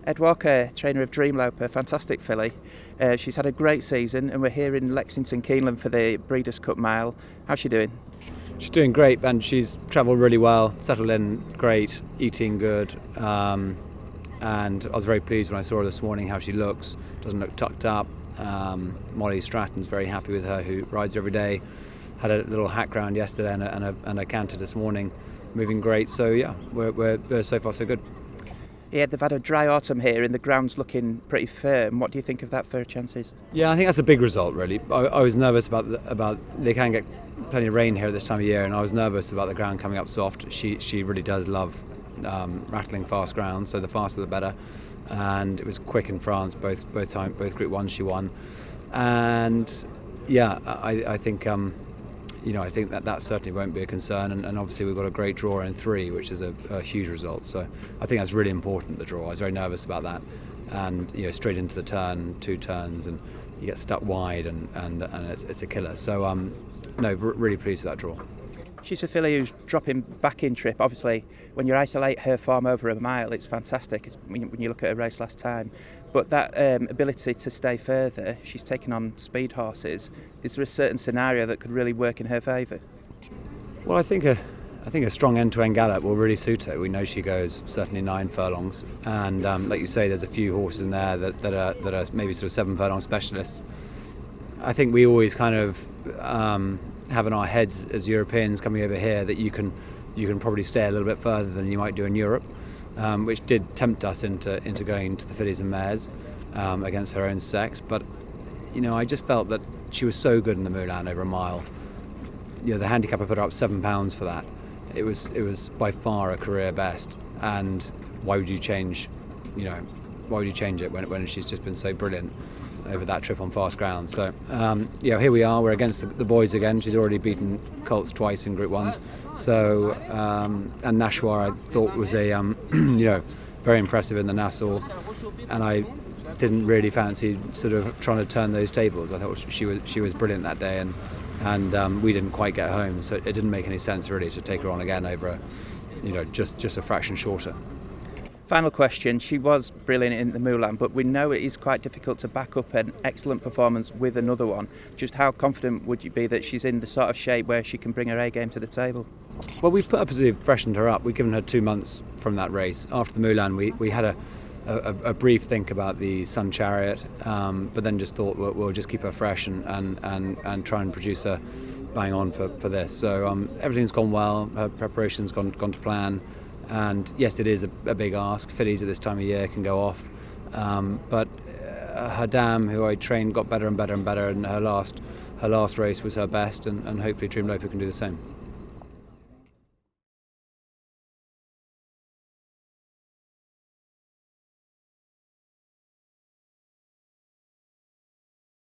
Ed Walker, trainer of Dreamloper, fantastic filly. She's had a great season, and we're here in Lexington, Keeneland for the Breeders' Cup Mile. How's she doing? She's doing great, and she's travelled really well, settled in great, eating good, and I was very pleased when I saw her this morning how she looks. Doesn't look tucked up. Molly Stratton's very happy with her, who rides her every day. Had a little hack round yesterday and a canter this morning, moving great. So yeah, we're so far so good. Yeah, they've had a dry autumn here and the ground's looking pretty firm. What do you think of that for chances? Yeah, I think that's a big result, really. I was nervous about they can get plenty of rain here at this time of year, and I was nervous about the ground coming up soft. She really does love rattling fast ground, so the faster the better. And it was quick in France, both Group 1 she won. And yeah, I think I think that certainly won't be a concern, and obviously we've got a great draw in 3, which is a huge result. So I think that's really important, the draw. I was very nervous about that, and straight into the turn, 2 turns, and you get stuck wide, and it's a killer. So really pleased with that draw. She's a filly who's dropping back in trip. Obviously, when you isolate her form over a mile, it's fantastic. When you look at her race last time. But that ability to stay further, she's taken on speed horses. Is there a certain scenario that could really work in her favour? Well, I think a strong end-to-end gallop will really suit her. We know she goes certainly 9 furlongs, and like you say, there's a few horses in there that are maybe sort of 7 furlong specialists. I think we always kind of have in our heads as Europeans coming over here that you can probably stay a little bit further than you might do in Europe, which did tempt us into going to the fillies and mares against her own sex. But I just felt that she was so good in the Moulin over a mile. The handicapper put her up £7 for that. It was by far a career best, and why would you change? Why would you change it when she's just been so brilliant over that trip on fast ground? So here we are. We're against the boys again. She's already beaten colts twice in Group 1s. So and Nashua I thought was a very impressive in the Nassau, and I didn't really fancy sort of trying to turn those tables. I thought she was brilliant that day, and we didn't quite get home, so it didn't make any sense really to take her on again over just a fraction shorter. Final question. She was brilliant in the Moulin, but we know it is quite difficult to back up an excellent performance with another one. Just how confident would you be that she's in the sort of shape where she can bring her A game to the table? Well, we've purposely freshened her up. We've given her 2 months from that race. After the Moulin, we had a brief think about the Sun Chariot, but then just thought we'll just keep her fresh and try and produce her bang on for this. So everything's gone well. Her preparation's gone to plan. And yes, it is a big ask. Fillies at this time of year can go off, but her dam, who I trained, got better and better and better, and her last race was her best, and hopefully Dreamloper can do the same.